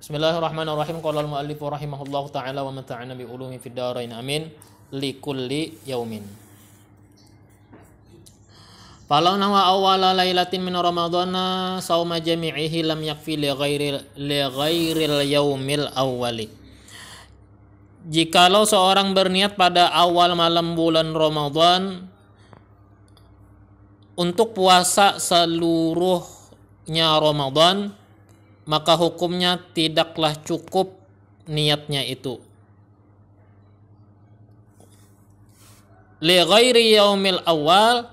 Bismillahirrahmanirrahim. Qala al-mu'allif rahimahullahu ta'ala wa mata'ana bi ulumi fid dharain amin li kulli yaumin. Falau nawa awwala lailatin min ramadhana sauma jami'ihi lam yakfi li ghairil yaumil awwali. Jikalau seorang berniat pada awal malam bulan Ramadan untuk puasa seluruhnya Ramadan, maka hukumnya tidaklah cukup niatnya itu. Li ghairi yaumil awal,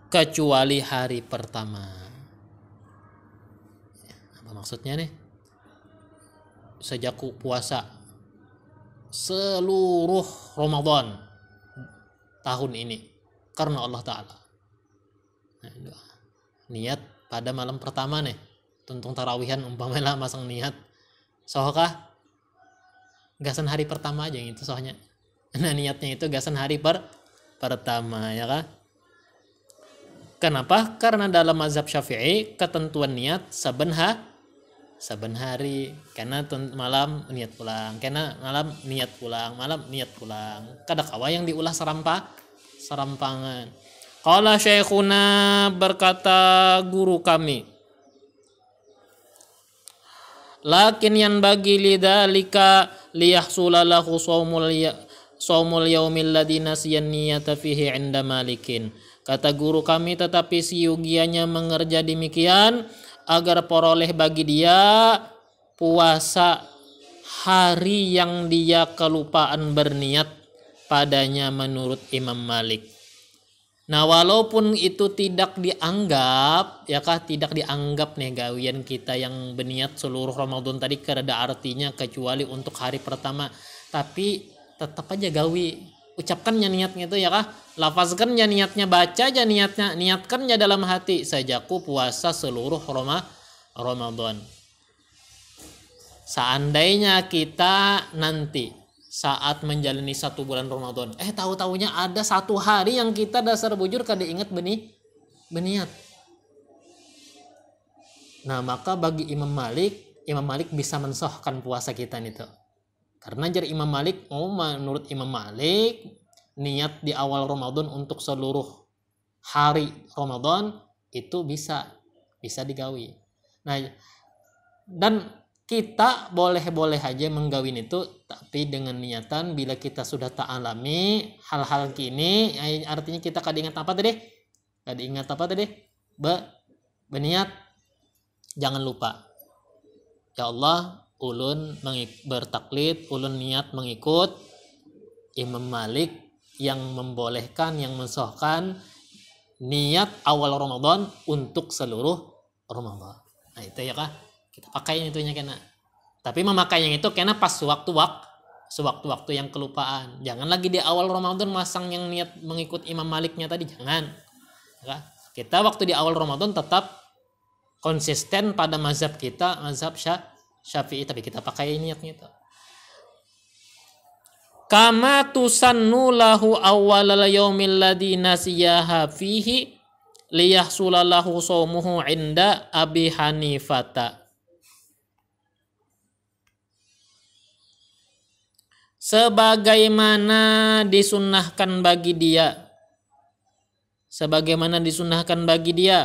kecuali hari pertama. Apa maksudnya nih? Sejak puasa seluruh Ramadan tahun ini karena Allah Ta'ala. Niat pada malam pertama nih, tuntung tarawihan umpamanya masang niat sohkah gasan hari pertama aja gitu soalnya. Nah niatnya itu gasan hari pertama ya kan. Kenapa? Karena dalam mazhab Syafi'i ketentuan niat saben hari, karena malam niat pulang, karena malam niat pulang, malam niat pulang. Kada kawa yang diulah serampangan. Qala syekhuna, berkata guru kami, lakin yang bagi lidzalika liyahsula lahu shaumul yaumil ladzi nasiyan niyata fihi 'inda malikin. Kata guru kami, tetapi siugianya mengerja demikian agar peroleh bagi dia puasa hari yang dia kelupaan berniat padanya menurut Imam Malik. Nah walaupun itu tidak dianggap tidak dianggap nih gawian kita yang berniat seluruh Ramadan tadi kada artinya kecuali untuk hari pertama, tapi tetap aja gawi, ucapkannya niatnya itu lafazkannya niatnya, baca aja niatnya, niatkannya dalam hati, sajaku puasa seluruh Ramadan. Seandainya kita nanti saat menjalani 1 bulan Ramadan, tahu-tahunya ada 1 hari yang kita dasar bujur kada ingat beniat. Nah maka bagi Imam Malik bisa mensahkan puasa kita itu. Karena jar Imam Malik, menurut Imam Malik niat di awal Ramadan untuk seluruh hari Ramadan itu bisa digawi. Nah dan kita boleh aja menggawin itu, tapi dengan niatan bila kita sudah ta'alami hal-hal kini, artinya kita kada ingat apa tadi? Berniat. Jangan lupa. Ya Allah, ulun bertaklid, ulun niat mengikut Imam Malik yang membolehkan, yang mensahkan niat awal Ramadan untuk seluruh Ramadan. Nah itu ya kah? Kita pakai itunya kena. Tapi memakainya itu kena pas sewaktu-waktu yang kelupaan. Jangan lagi di awal Ramadan masang yang niat mengikut Imam Maliknya tadi, jangan. Ya, kita waktu di awal Ramadan tetap konsisten pada mazhab kita, mazhab Syafi'i, tapi kita pakai niatnya itu. Kama tusannu lahu awwalal yaumil ladzi nasiyaha fihi liyahsula lahu shaumuhu 'inda Abi Hanifata. Sebagaimana disunnahkan bagi dia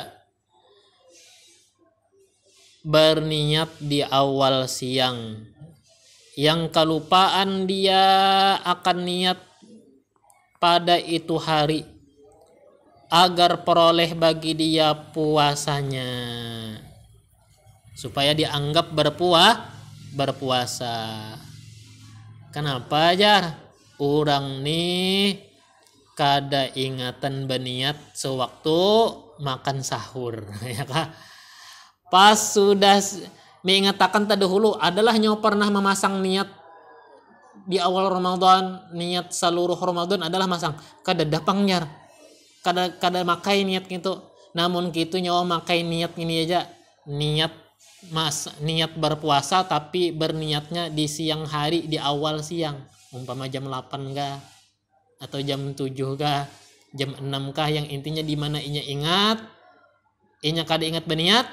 berniat di awal siang, yang kelupaan dia akan niat pada itu hari, agar peroleh bagi dia puasanya, supaya dianggap berpuasa. Kenapa jar? Orang nih kada ingatan berniat sewaktu makan sahur, ya kah? Pas sudah mengatakan terdahulu adalah nyawa pernah memasang niat di awal Ramadan, niat seluruh Ramadan adalah masang kada dapang nyar, kada makai niat gitu. Namun gitu nyawa makai niat ini aja, niat berpuasa tapi berniatnya di siang hari, di awal siang, umpama jam 8 kah atau jam 7 kah, jam 6 kah, yang intinya di mana inya kada ingat berniat,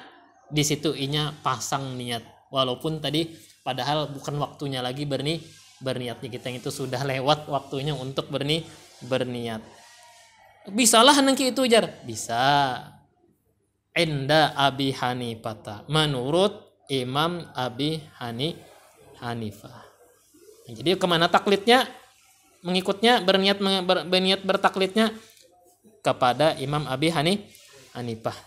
Di situ inya pasang niat. Walaupun tadi padahal bukan waktunya lagi berniatnya, kita itu sudah lewat waktunya untuk berniat. Bisalah nengki itu jar, bisa. Inda Abi Hanifah, menurut Imam Abi Hanifah. Jadi kemana taklidnya? Mengikutnya berniat bertaklidnya kepada Imam Abi Hanifah.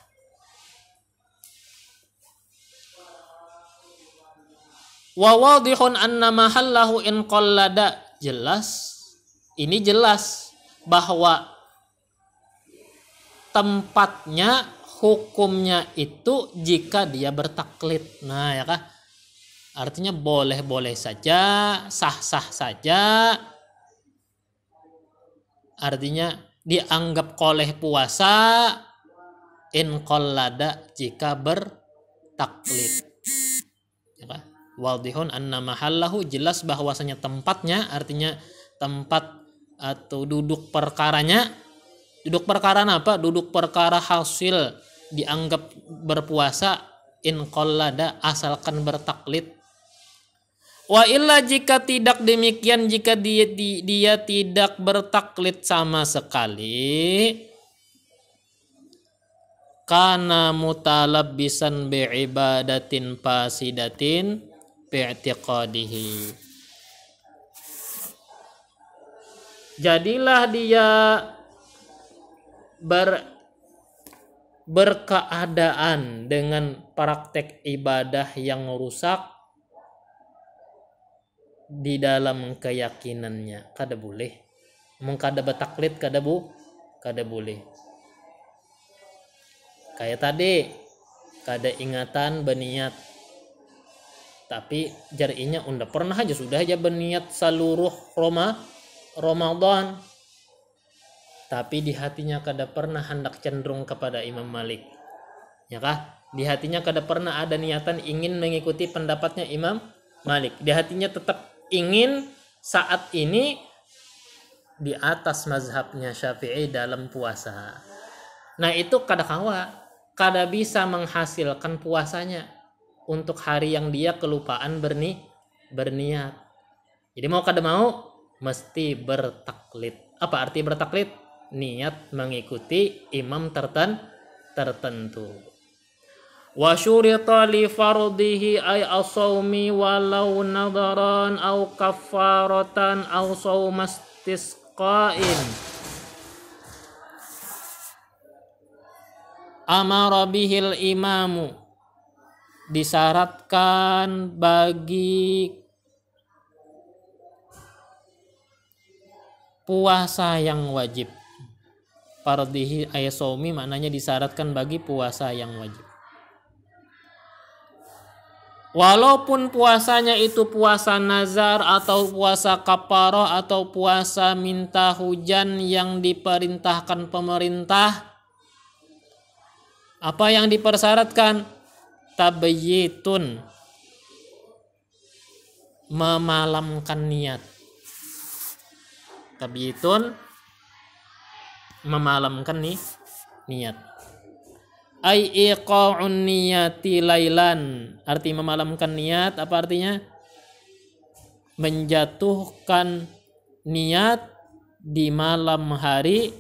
Wa wadihun anna mahallahu in qallada, jelas, ini jelas bahwa tempatnya hukumnya itu jika dia bertaklid. Nah ya kah, artinya boleh-boleh saja, sah-sah saja, artinya dianggap koleh puasa in qallada jika bertaklid. Ya kah? Wadihun anna mahallahu, jelas bahwasanya tempatnya, artinya tempat atau duduk perkaranya. Duduk perkara apa? Duduk perkara hasil dianggap berpuasa in qallada, asalkan bertaklid. Wa illa, jika tidak demikian, jika dia tidak bertaklid sama sekali, kana mutalabbisan bi'ibadatin fasidatin bi'tiqadihi, jadilah dia berkeadaan dengan praktek ibadah yang rusak di dalam keyakinannya. Kada boleh mengkada betaklid, kada boleh. Kayak tadi, kada ingatan berniat, tapi jarinya unda pernah aja sudah aja berniat seluruh Ramadan, tapi di hatinya kada pernah hendak cenderung kepada Imam Malik, ya kah? Di hatinya kada pernah ada niatan ingin mengikuti pendapatnya Imam Malik. Di hatinya tetap ingin saat ini di atas mazhabnya Syafi'i dalam puasa. Nah itu kada bisa menghasilkan puasanya untuk hari yang dia kelupaan berniat. Jadi mau kada mau mesti bertaklid. Apa arti bertaklid? Niat mengikuti imam tertentu. Wa syurita li fardihi ay as-shaumi walau nadaran aw kafaratan aw shaumastisqain amara bihil imamu, disyaratkan bagi puasa yang wajib. Fardhihi ayasomi maknanya disyaratkan bagi puasa yang wajib. Walaupun puasanya itu puasa nazar atau puasa kafaroh atau puasa minta hujan yang diperintahkan pemerintah, apa yang dipersyaratkan? Tabyitun, memalamkan niat. Tabyitun, memalamkan niat. Ai iqa'un niyati lailan, arti memalamkan niat apa artinya? Menjatuhkan niat di malam hari.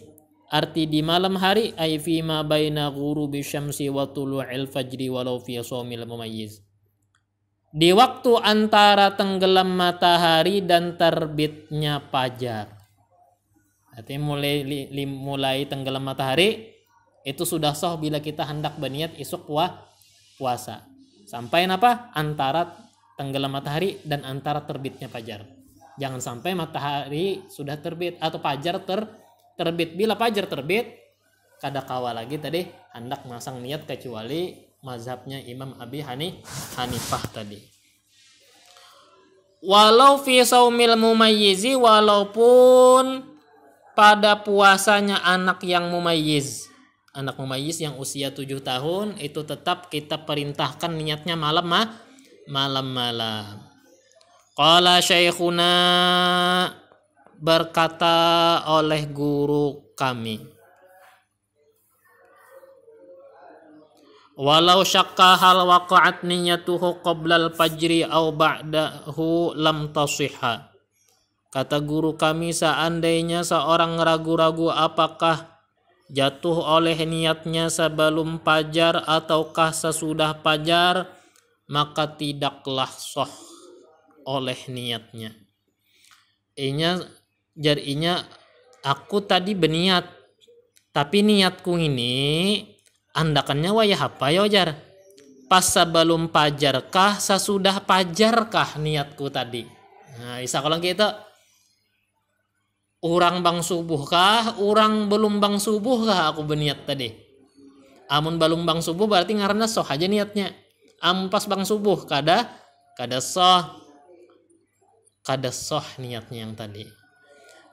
Arti di malam hari ai fi ma baina ghurubi syamsi wa tulu'il fajri walau fi shaumil mumayyiz, di waktu antara tenggelam matahari dan terbitnya fajar. Artinya mulai tenggelam matahari itu sudah sah bila kita hendak berniat esok puasa. Sampai apa? Antara tenggelam matahari dan antara terbitnya fajar. Jangan sampai matahari sudah terbit atau fajar terbit. Bila fajar terbit, kada kawa lagi tadi hendak masang niat kecuali mazhabnya Imam Abi Hanifah tadi. Walau fi saumil mumayyizi, walaupun pada puasanya anak yang mumayyiz. Anak mumayyiz yang usia 7 tahun itu tetap kita perintahkan niatnya malam-malam. Qala syekhuna, berkata oleh guru kami, Walau syakka hal waqa'at niyatuhu qablal fajri au ba'dahu lam tasihha. Kata guru kami, seandainya seorang ragu-ragu apakah jatuh oleh niatnya sebelum fajar ataukah sesudah fajar, maka tidaklah sah oleh niatnya. Jadinya aku tadi berniat, tapi niatku ini andakannya wayah apa ya jar? Pas sebelum fajar kah, sesudah fajar kah niatku tadi? Nah, bisa kalau kita urang bang subuh kah, urang belum bang subuh kah aku berniat tadi. Amun belum bang subuh berarti ngaranna soh aja niatnya. Amun pas bang subuh kada soh niatnya yang tadi.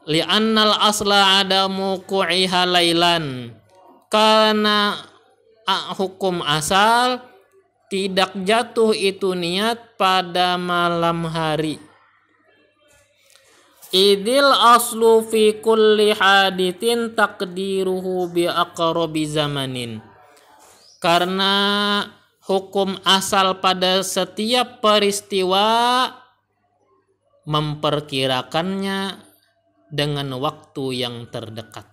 Li'annal asla adamu ku'iha lailan. Karena hukum asal tidak jatuh itu niat pada malam hari. Idil aslu fi kulli hadithin takdiruhu bi aqrabi zamanin. Karena hukum asal pada setiap peristiwa memperkirakannya dengan waktu yang terdekat.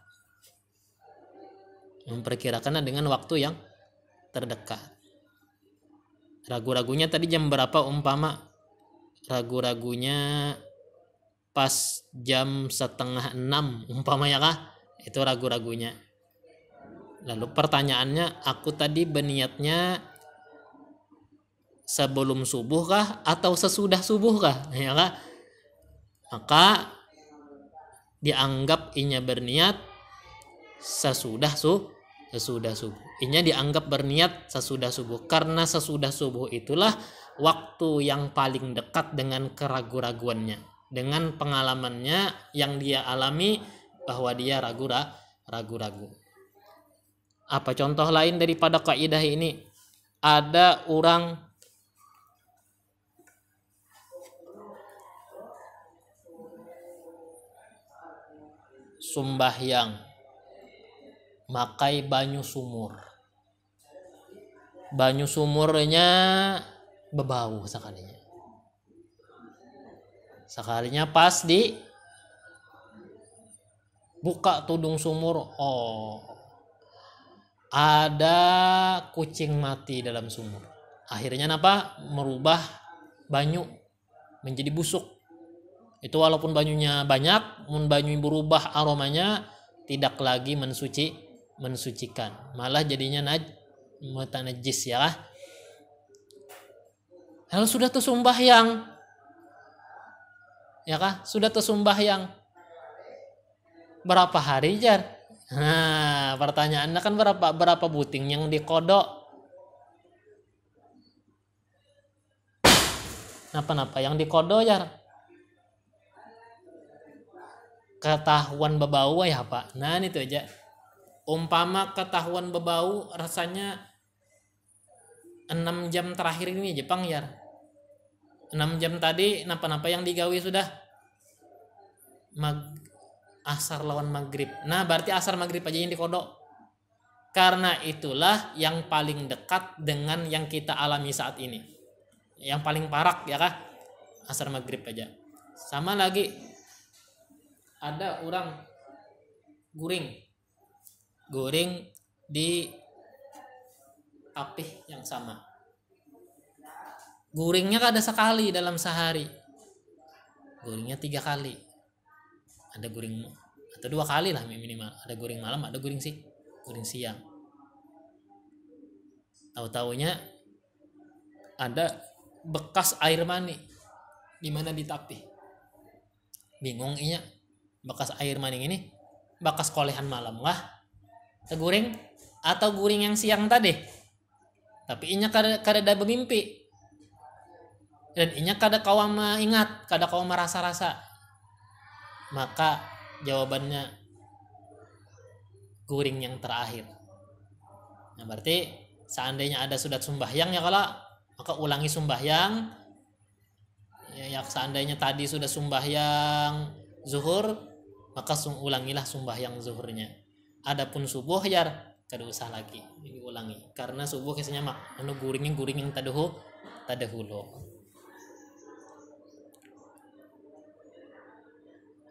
Memperkirakannya dengan waktu yang terdekat. Ragu-ragunya tadi jam berapa umpama? Ragu-ragunya pas jam 5:30 umpamanya kah? Itu ragu-ragunya. Lalu pertanyaannya, aku tadi berniatnya sebelum subuh kah atau sesudah subuh kah? Ya kah? Maka dianggap inya berniat sesudah subuh. Inya dianggap berniat sesudah subuh karena sesudah subuh itulah waktu yang paling dekat dengan keragu-raguannya, dengan pengalamannya yang dia alami bahwa dia ragu-ragu. Apa contoh lain daripada kaidah ini? Ada orang sumbahyang makai banyu sumur. Banyu sumurnya bebau sekalinya. Sekalinya pas di buka tudung sumur, ada kucing mati dalam sumur. Akhirnya apa? Merubah banyu menjadi busuk. Itu walaupun banyunya banyak, mun banyu berubah aromanya tidak lagi mensucikan, malah jadinya najis ya. Lalu sudah tersumbahyang, ya kah? Sudah tersumbahyang berapa hari jar? Nah, pertanyaannya kan berapa buting yang dikodok? Napa yang dikodok jar? Ketahuan bebau ya Pak. Nah itu aja. Umpama ketahuan bebau rasanya 6 jam terakhir ini Jepang ya. 6 jam tadi napa yang digawi sudah asar lawan maghrib. Nah berarti asar maghrib aja yang dikodok. Karena itulah yang paling dekat dengan yang kita alami saat ini. Yang paling parak ya kah? Asar maghrib aja. Sama lagi ada orang guring di tapih yang sama. Guringnya kada sekali dalam sehari. Guringnya 3 kali. Ada guring atau 2 kali lah minimal. Ada guring malam, ada guring siang. Tahu-taunya ada bekas air mani di mana di tapih. Bingung inya. Bekas air mani ini bekas kolehan malam lah teguring atau guring yang siang tadi, tapi inya kada bermimpi dan inya kada kawa ingat, kada kawa merasa-rasa, maka jawabannya guring yang terakhir. Nah berarti seandainya ada sudah sembahyang ya kalau maka ulangi sembahyang ya, seandainya tadi sudah sembahyang zuhur maka ulangilah sembahyang zuhurnya. Adapun subuh ya kada usah lagi diulangi karena subuh kisahnya anu guring tadahulu.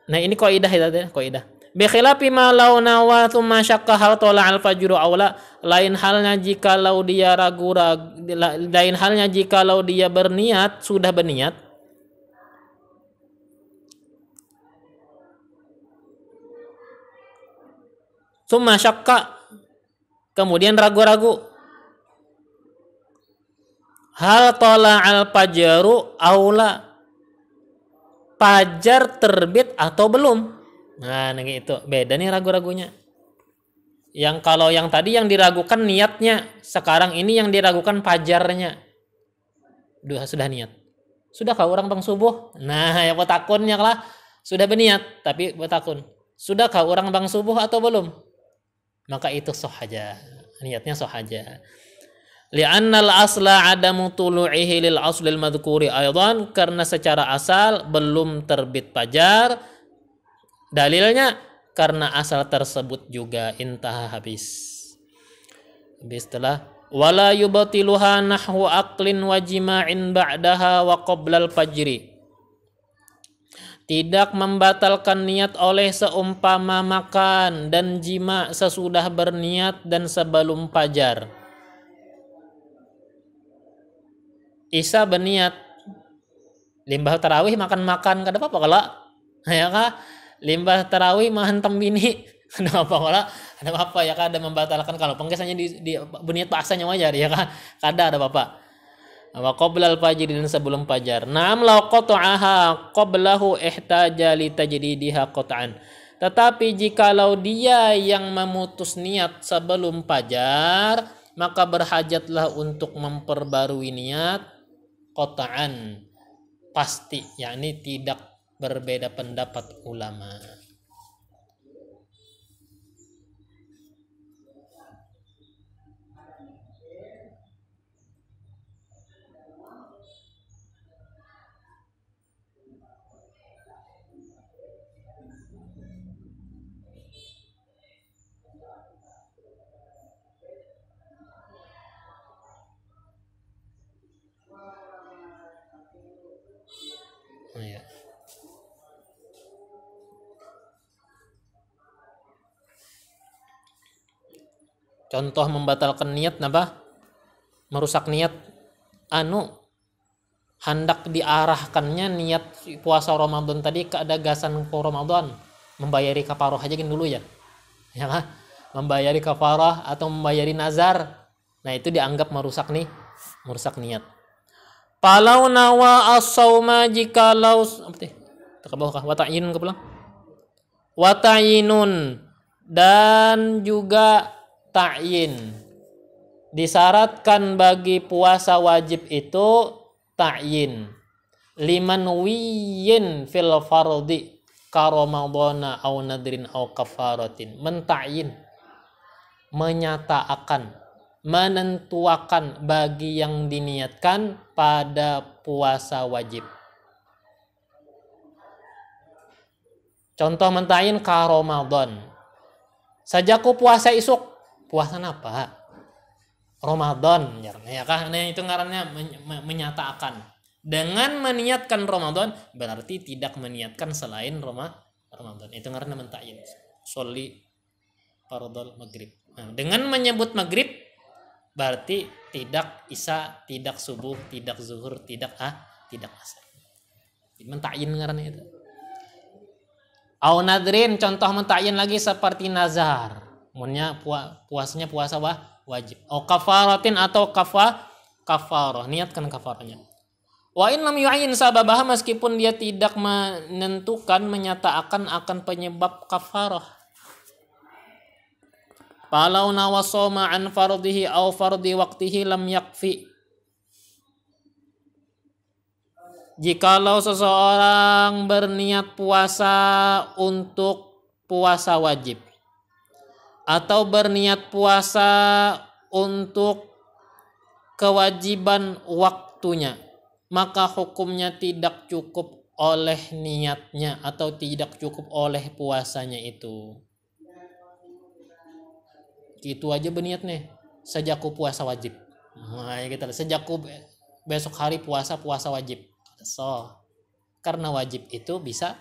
Nah ini kaidah ya tadi, kaidah. Bi khilafi ma law nawa tsumma syakka hal tala al fajru aula, lain halnya jikalau dia lain halnya jikalau dia berniat, sudah berniat tsumma syakka kemudian ragu-ragu hal tala al fajru aula, fajar terbit atau belum. Nah, itu beda nih ragu-ragunya. Yang kalau yang tadi yang diragukan niatnya, sekarang ini yang diragukan fajarnya. Sudah niat. Sudahkah orang bang subuh? Nah, ya petakunnya lah. Sudah berniat, tapi petakun. Sudahkah orang bang subuh atau belum? Maka itu sah aja. Niatnya sah aja. Li'annal asla adamu tulu'ihi lil aslil madhkuri aydan, karena secara asal belum terbit fajar. Dalilnya karena asal tersebut juga intah habis setelah wala yubatiluha nahwu aqlin wa jima'in ba'daha wa qoblal fajri, tidak membatalkan niat oleh seumpama makan dan jima sesudah berniat dan sebelum fajar. Isa berniat limbah tarawih makan kada apa-apa kalau ya kah limbah tarawih mahantem bini ada apa ya kah, ada membatalkan kalau pengkesannya di berniat bahasanya wajar ya kah, kada ada apa-apa. Wa qoblal fajr dan sebelum fajar. Naam law qata'aha qablahu ihtaja li tajdidiha qat'an. Tetapi jikalau dia yang memutus niat sebelum fajar, maka berhajatlah untuk memperbarui niat qat'an pasti, yakni tidak berbeda pendapat ulama. Ya. Contoh membatalkan niat apa? Merusak niat hendak diarahkannya niat puasa Ramadan tadi ke gagasan Ramadan, membayari kafarah aja kan dulu ya. Ya kan? Membayari kafarah atau membayari nazar. Nah, itu dianggap merusak niat. Palau nawa as-sauma jikalau wata'inun kebelang. Wata'inun dan juga ta'yin. Disyaratkan bagi puasa wajib itu ta'yin. Liman wiyin fil fardi ka ramadhana aw nadrin aw kafaratin. Menta'yin, menyatakan, menentuakan bagi yang diniatkan pada puasa wajib. Contoh menta'yin ka Ramadan. Sajaku puasa isuk. Puasa apa? Ramadan. Ya kah? Nah, itu ngarannya menyatakan. Dengan meniatkan Ramadan berarti tidak meniatkan selain Ramadan. Itu ngarannya menta'yin. Sholli fardhul maghrib. Nah, dengan menyebut maghrib berarti tidak isya, tidak subuh, tidak zuhur, tidak asar. Menta'yin ngarannya itu. Au nadrin, contoh menta'yin lagi seperti nazar. Munnya puasanya puasa wajib. Au kafaratin atau kafarah, niatkan kafarahnya. Wa in lam yu'ayyin sababah, meskipun dia tidak menentukan, menyatakan akan penyebab kafarah. Falau nawasoma an fardihi au fardi waqtihi lam yakfi. Jikalau seseorang berniat puasa untuk puasa wajib atau berniat puasa untuk kewajiban waktunya, maka hukumnya tidak cukup oleh niatnya atau tidak cukup oleh puasanya itu. Itu aja berniat nih, sejakku puasa wajib. Nah, ya kita sejakku besok hari puasa wajib. So, karena wajib itu bisa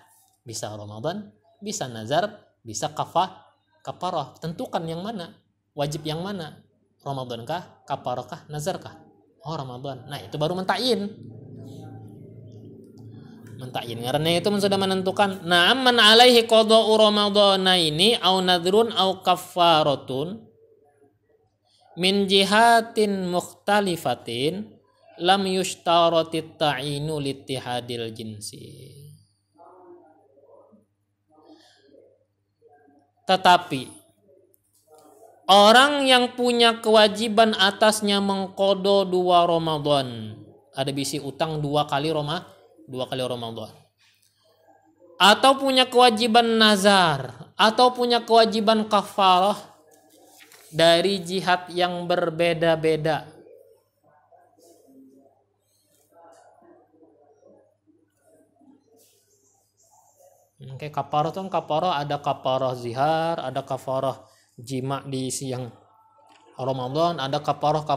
Ramadan, bisa nazar, bisa kafarah. Tentukan yang mana, wajib yang mana, Ramadan kah, kafarah kah, nazar kah? Oh, Ramadan. Nah, itu baru mentakyin karena itu sudah menentukan. Nah, man alaihi qada'u ramadhana ini au nadrun au kafaratun min jihatin mukhtalifatin lam yushtarati ta'inu littihadil jinsi. Tetapi orang yang punya kewajiban atasnya mengqada 2 Ramadan, ada bisi utang 2 kali Ramadan, atau punya kewajiban nazar, atau punya kewajiban kafarah dari jihad yang berbeda-beda. Oke, kafarah tuh ada kafarah zihar, ada kafarah jima di siang Ramadan, ada kafarah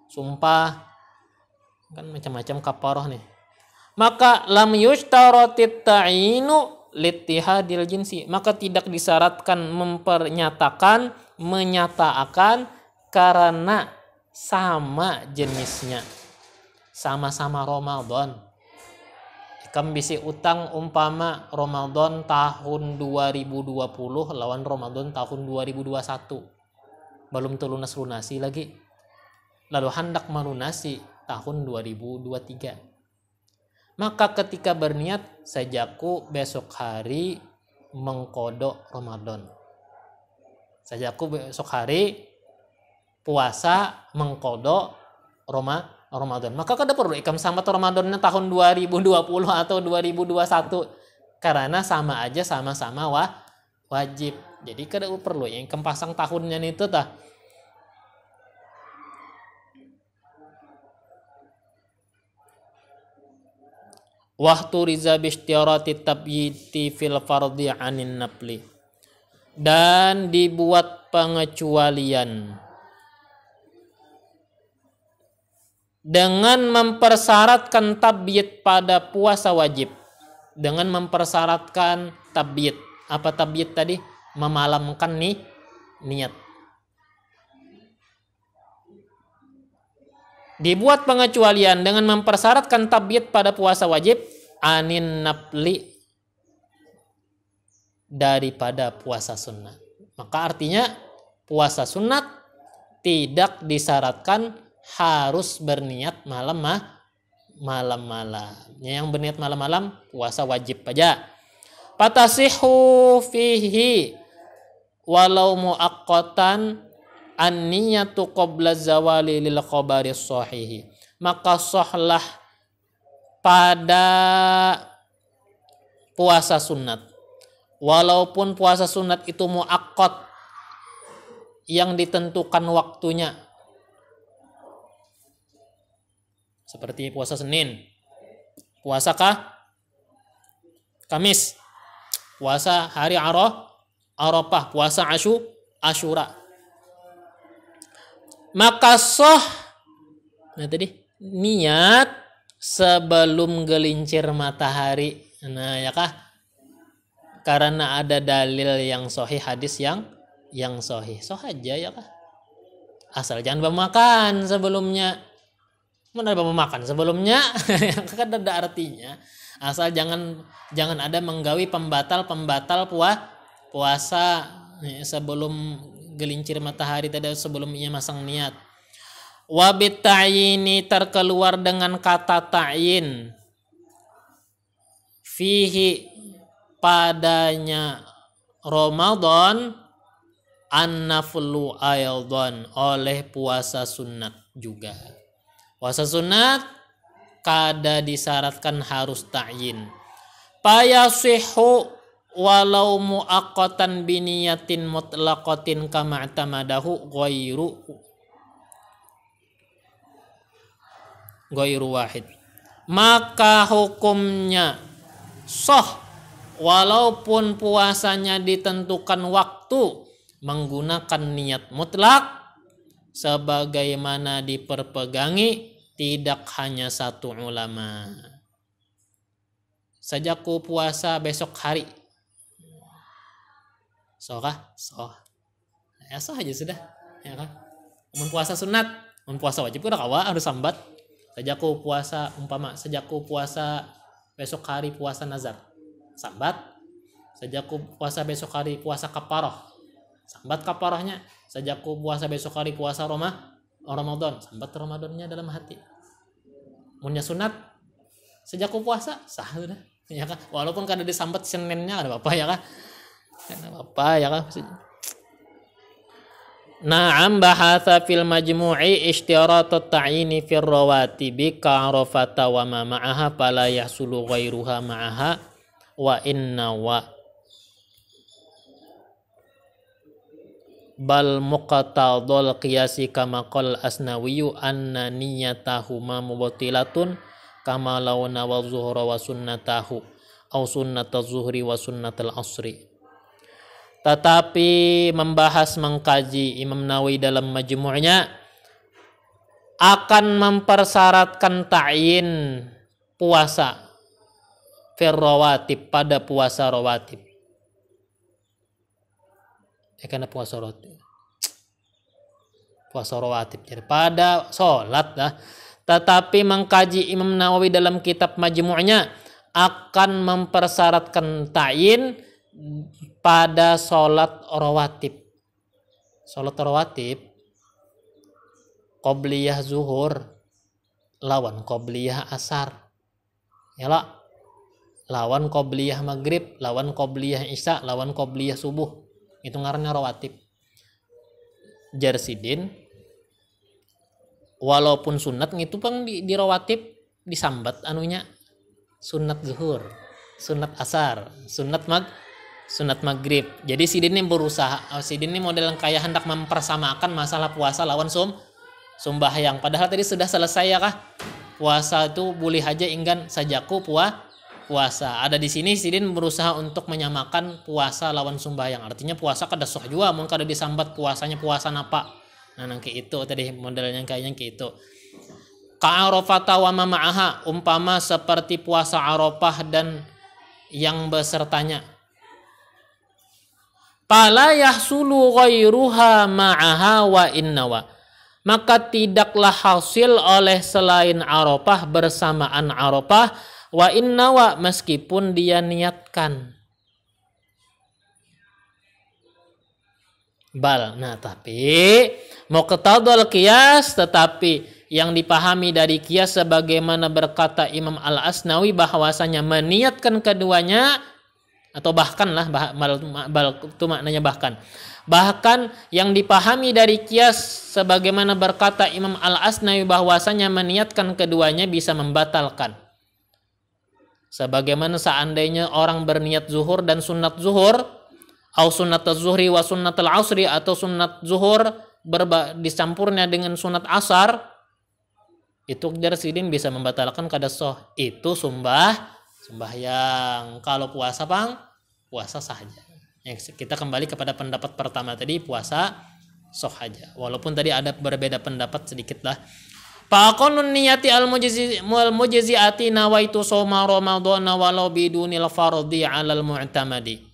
sumpah, kan macam-macam kafarah nih. Maka lam yushtaratit ta'inu littihadil jinsi, maka tidak disyaratkan menyatakan karena sama jenisnya, sama-sama Ramadan. Ikam bisi utang umpama Ramadan tahun 2020 lawan Ramadan tahun 2021, belum lunasi lagi, lalu hendak melunasi tahun 2023. Maka ketika berniat sejakku besok hari mengkodok Ramadan, sejakku besok hari puasa mengkodok Ramadan, maka kada perlu ikam sama Ramadannya tahun 2020 atau 2021, karena sama aja, sama-sama wajib. Jadi kada perlu yang ikam pasang tahunnya itu tah. Wahtu riza bisytirati tabyiti fil fardhi anin nafli, dan dibuat pengecualian dengan mempersyaratkan tabyit pada puasa wajib, dengan mempersyaratkan tabyit. Apa tabyit tadi? Memalamkan niat. Dibuat pengecualian dengan mempersyaratkan tabyit pada puasa wajib anin nafli, daripada puasa sunat. Maka artinya puasa sunat tidak disyaratkan harus berniat malam-malam. Yang berniat malam-malam puasa wajib aja. Patasihu fihi walau muaqqatan an-niyatu qabla zawali lil khabari sahihi. Maka sahlah pada puasa sunat, walaupun puasa sunat itu muaqqat, yang ditentukan waktunya, seperti puasa Senin, puasa Kamis, puasa hari Arafah, puasa Asyura. Maka niat sebelum gelincir matahari. Nah, ya kah? Karena ada dalil yang sahih, hadis yang sahih. Aja ya kah? Asal jangan makan sebelumnya. Mana ada makan sebelumnya? Kan ada artinya. Asal jangan ada menggawi pembatal puasa sebelum gelincir matahari, tadi sebelum ia masang niat. Wabit ta'yini, terkeluar dengan kata ta'yin, fihi, padanya Ramadan, an-naflu aydan, oleh puasa sunat juga. Puasa sunat kada disyaratkan harus ta'yin. Payasihu walau muaqqatan biniyatin mutlaqatin kama i'tamadahu ghairu wahid. Maka hukumnya sah walaupun puasanya ditentukan waktu menggunakan niat mutlak sebagaimana diperpegangi tidak hanya satu ulama. Sajaku puasa besok hari. Sohkah? Soh. Ya soh aja sudah, ya kan? Puasa sunat, puasa wajib udah kawa harus sambat. Sajaku puasa besok hari puasa nazar. Sambat. Sajaku puasa besok hari puasa kafarah. Sambat kafarahnya. Sajaku puasa besok hari puasa Ramadan. Sambat Ramadannya dalam hati. Munnya sunat, sajaku puasa sah sudah. Ya kan? Walaupun kada disambat Seninnya ada apa ya kan? Ada apa ya kan? Na'am bahatha fil majmu'i ishtiratut ta'ini fir rawatibi ka'arafata wa ma ma'aha fala yahsulu ghairuha ma'aha wa inna wa bal muqtadul qiyasi kama qal asnawiyu anna niyyatahuma mubtilatun kama law nawa zuhra wa sunnatahu au sunnataz zuhri wa sunnatal asri. Tetapi membahas mengkaji Imam Nawawi dalam majmu'nya akan mempersyaratkan ta'yin puasa fir rawatib pada puasa rawatib. Karena puasa rawatib. Puasa rawatib jadi pada sholat lah. Tetapi mengkaji Imam Nawawi dalam kitab majmu'nya akan mempersyaratkan ta'yin pada sholat rawatib. Sholat rawatib qobliyah zuhur lawan qobliyah asar. Ya lah. Lawan qobliyah maghrib, lawan qobliyah isya, lawan qobliyah subuh. Itu ngarannya rawatib. Jarsidin walaupun sunat itu pang di rawatib disambat anunya sunat zuhur, sunat asar, sunat maghrib. Jadi sidin ini berusaha, sidin ini model kayak hendak mempersamakan masalah puasa lawan sembahyang. Padahal tadi sudah selesai ya kah? Puasa itu boleh aja inggan sajaku puasa. Ada di sini sidin berusaha untuk menyamakan puasa lawan sembahyang. Artinya puasa kada sah juga, mun kada disambat puasanya puasa napa. Nah, nang itu tadi modelnya kayaknya itu. Ka'arafata wa ma ma'aha, umpama seperti puasa Arafah dan yang besertanya. Fala yahsulu ghairuha ma'aha wa innawa. Maka tidaklah hasil oleh selain Arafah bersamaan Arafah wa innawa meskipun dia niatkan. Nah tapi muqtadul qiyas, tetapi yang dipahami dari qiyas sebagaimana berkata Imam Al-Asnawi bahwasanya meniatkan keduanya, atau bahkan lah itu maknanya bahkan yang dipahami dari qiyas sebagaimana berkata Imam Al-Asnawi bahwasanya meniatkan keduanya bisa membatalkan. Sebagaimana seandainya orang berniat zuhur dan sunat zuhur, atau sunat zuhri wa sunat al-asri, atau sunat zuhur dicampurnya dengan sunat asar, itu jarsidin bisa membatalkan kada sah. Itu sembahyang. Kalau puasa puasa saja. Kita kembali kepada pendapat pertama tadi, puasa sah aja. Walaupun tadi ada berbeda pendapat sedikit lah. Faqanun niyati al-mujzi'ati nawaitu shauma ramadhana walau bidunil fardhi 'alal mu'tamadi.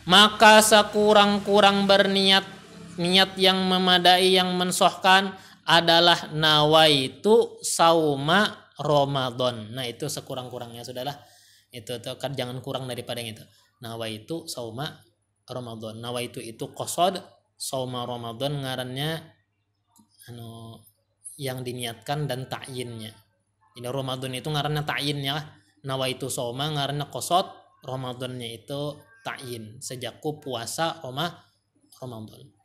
Maka sekurang-kurang berniat yang memadai yang mensahkan adalah nawaitu sauma Ramadan. Nah, itu sekurang-kurangnya sudahlah. Itu kan jangan kurang daripada yang itu. Nawaitu sauma Ramadan. Nawaitu itu qasad, sauma Ramadan ngarannya yang diniatkan dan ta'yinnya. Jadi Ramadan itu ngarannya ta'yinnya. Nawaitu sauma ngarannya qasad, Ramadannya itu ta'yin. Sejaku puasa Ramadan.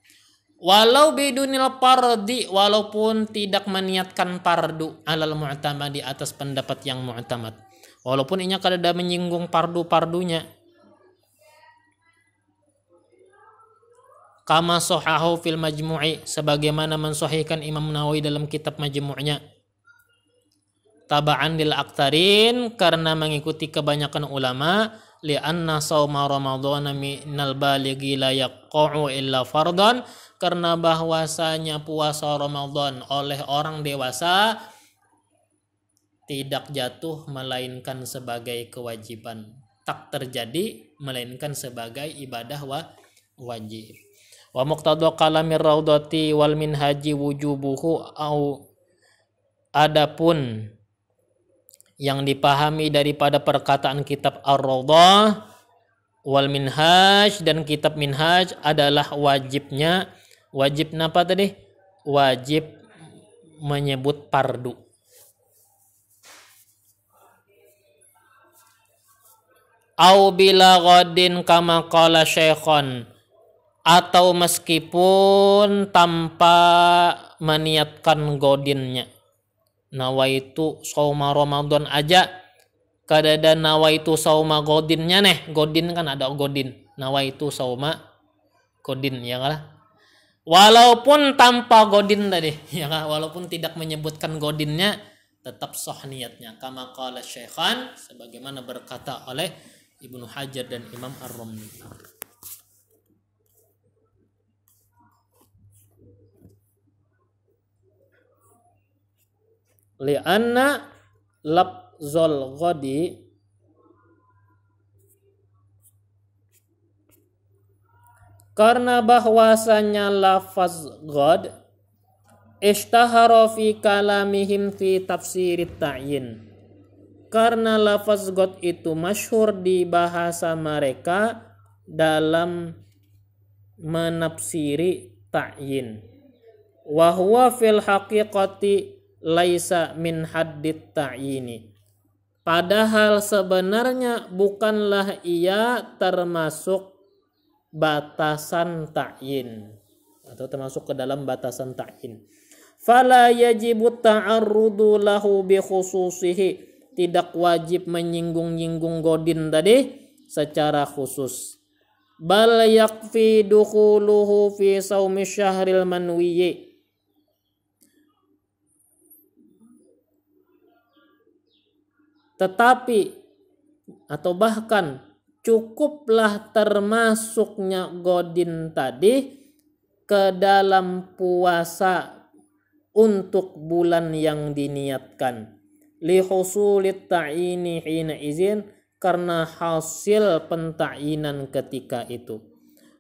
Walau bidunil pardi, walaupun tidak meniatkan pardu, alal mu'tamad, di atas pendapat yang mu'tamad. Walaupun inya kada menyinggung pardunya. Kama sahahu fil majmu'i, sebagaimana mensahihkan Imam Nawawi dalam kitab majmu'nya. Taba'an lil aktarin, karena mengikuti kebanyakan ulama, li'anna shauma ramadhana minal balighi la yaqa'u illa fardan, karena bahwasanya puasa Ramadan oleh orang dewasa tidak jatuh melainkan sebagai kewajiban, tak terjadi melainkan sebagai ibadah wajib. Wa muqtada kalamir raudhati wal minhaji wujubuhu, au adapun yang dipahami daripada perkataan kitab Ar-Raudhah wal Minhaj dan kitab Minhaj adalah wajibnya, wajib apa tadi? Wajib menyebut fardu. Au bila ghadin kama qala syaikhan, atau meskipun tanpa meniatkan godinnya. Nawaitu sauma Ramadan aja kadada nawaitu sauma godinnya neh. Godin kan ada godin. Nawaitu sauma godin ya kan? Walaupun tanpa godin tadi ya kan? Walaupun tidak menyebutkan godinnya tetap sah niatnya. Kama qala syaikhan, sebagaimana berkata oleh Ibnu Hajar dan Imam Ar-Ramli. Li'anna lafzul ghadi karena bahwasanya lafaz ghad ishtahara fi kalamihim fi tafsirit ta'yin, karena lafaz ghad itu masyhur di bahasa mereka dalam menafsiri ta'yin. Wa huwa fil haqiqati laisa min haddit ta'yini, padahal sebenarnya bukanlah ia termasuk batasan ta'yin atau termasuk ke dalam batasan ta'yin. Fala yajibu ta'arrudu lahu bi khususihi, tidak wajib menyinggung-nyinggung godin tadi secara khusus. Bal yakfi dukhuluhu fi shaumi syahril manwiyyi, tetapi atau bahkan cukuplah termasuknya godin tadi ke dalam puasa untuk bulan yang diniatkan, li husulit ta'ini hina izin, karena hasil pentakyinan ketika itu.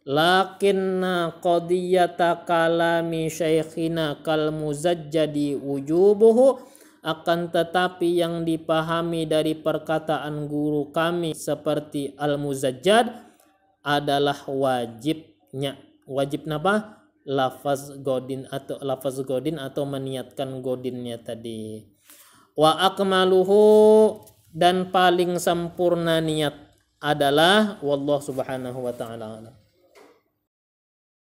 Lakinna qadiyata kalami syaikhina kal muzajjadi wujubuhu, akan tetapi yang dipahami dari perkataan guru kami seperti Al-Muzajjad adalah wajibnya. Wajib apa? Lafaz godin atau meniatkan godinnya tadi. Wa akmaluhu, dan paling sempurna niat adalah wallahu subhanahu wa ta'ala.